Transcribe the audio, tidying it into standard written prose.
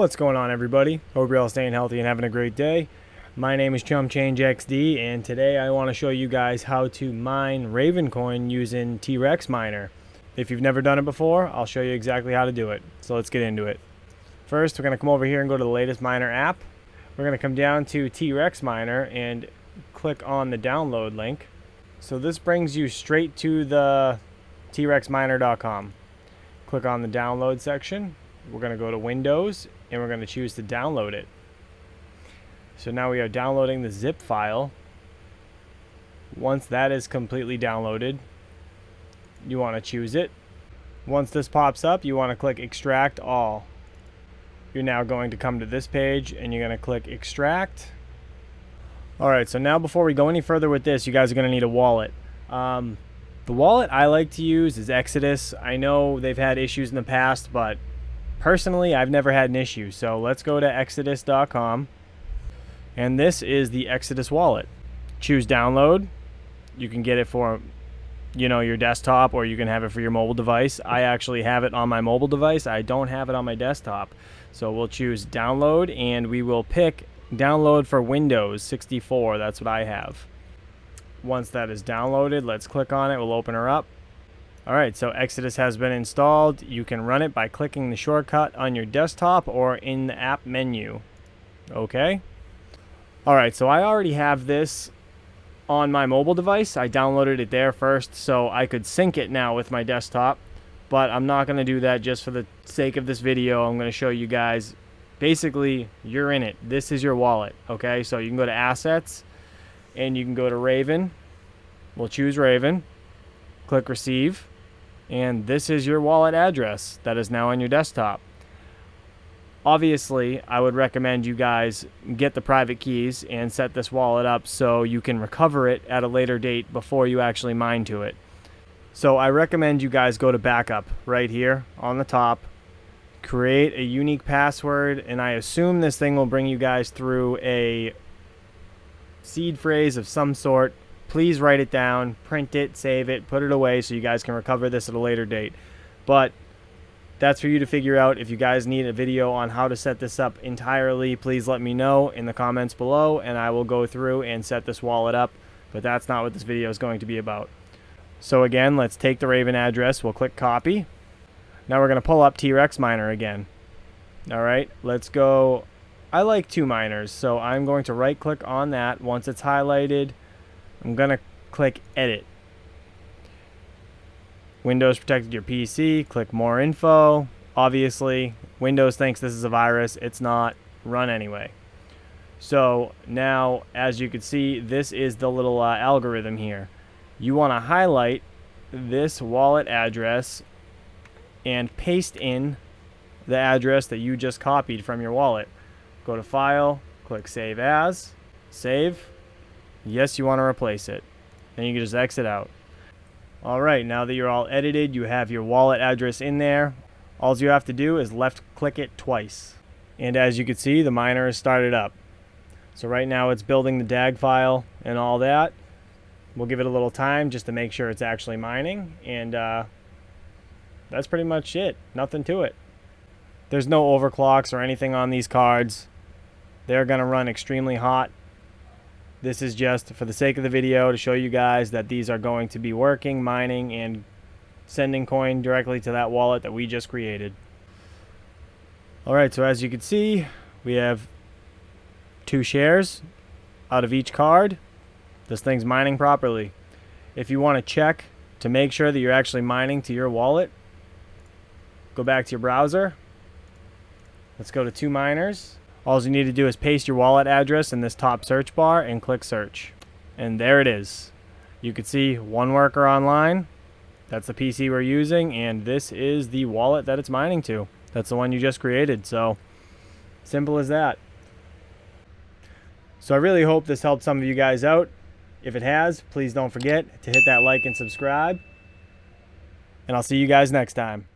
What's going on, everybody? Hope you're all staying healthy and having a great day. My name is ChumpChangeXD, and today I want to show you guys how to mine Raven coin using T-Rex Miner. If you've never done it before, I'll show you exactly how to do it. So let's get into it. First, we're going to come over here and go to the latest miner app. We're going to come down to T-Rex Miner and click on the download link. So this brings you straight to the trexminer.com. Click on the download section. We're going to go to Windows and we're going to choose to download it. So now we are downloading the zip file. Once that is completely downloaded, you want to choose it. Once this pops up, you want to click Extract All. You're now going to come to this page and you're going to click Extract. Alright, so now before we go any further with this, you guys are going to need a wallet. The wallet I like to use is Exodus. I know they've had issues in the past, but personally I've never had an issue. So let's go to exodus.com. And this is the Exodus wallet. Choose download. You can get it for, your desktop, or you can have it for your mobile device. I actually have it on my mobile device. I don't have it on my desktop. So we'll choose download, and we will pick download for Windows 64. That's what I have. Once that is downloaded, let's click on it. We'll open her up. Alright, so Exodus has been installed. You can run it by clicking the shortcut on your desktop or in the app menu. Okay. Alright, so I already have this on my mobile device. I downloaded it there first so I could sync it now with my desktop. But I'm not going to do that just for the sake of this video. I'm going to show you guys, basically, you're in it. This is your wallet. Okay, so you can go to Assets and you can go to Raven. We'll choose Raven. Click Receive. And this is your wallet address that is now on your desktop. Obviously, I would recommend you guys get the private keys and set this wallet up so you can recover it at a later date before you actually mine to it. So I recommend you guys go to Backup right here on the top, create a unique password, and I assume this thing will bring you guys through a seed phrase of some sort. Please write it down, print it, save it, put it away so you guys can recover this at a later date. But that's for you to figure out. If you guys need a video on how to set this up entirely, please let me know in the comments below and I will go through and set this wallet up. But that's not what this video is going to be about. So again, let's take the Raven address. We'll click copy. Now we're going to pull up T-Rex Miner again. Alright, let's go. I like two miners, so I'm going to right click on that. Once it's highlighted, I'm going to click Edit. Windows protected your PC. Click More Info. Obviously, Windows thinks this is a virus. It's not. Run anyway. So now, as you can see, this is the little algorithm here. You want to highlight this wallet address and paste in the address that you just copied from your wallet. Go to File, click Save As, Save. Yes, you want to replace it. Then you can just exit out. Alright, now that you're all edited, you have your wallet address in there. All you have to do is left click it twice. And as you can see, the miner is started up. So right now it's building the DAG file and all that. We'll give it a little time just to make sure it's actually mining. And that's pretty much it. Nothing to it. There's no overclocks or anything on these cards. They're going to run extremely hot. This is just for the sake of the video to show you guys that these are going to be working, mining, and sending coin directly to that wallet that we just created. Alright, so as you can see, we have 2 shares out of each card. This thing's mining properly. If you want to check to make sure that you're actually mining to your wallet, go back to your browser. Let's go to 2 miners. All you need to do is paste your wallet address in this top search bar and click search. And there it is. You can see one worker online. That's the PC we're using, and this is the wallet that it's mining to. That's the one you just created. So simple as that. So I really hope this helped some of you guys out. If it has, please don't forget to hit that like and subscribe. And I'll see you guys next time.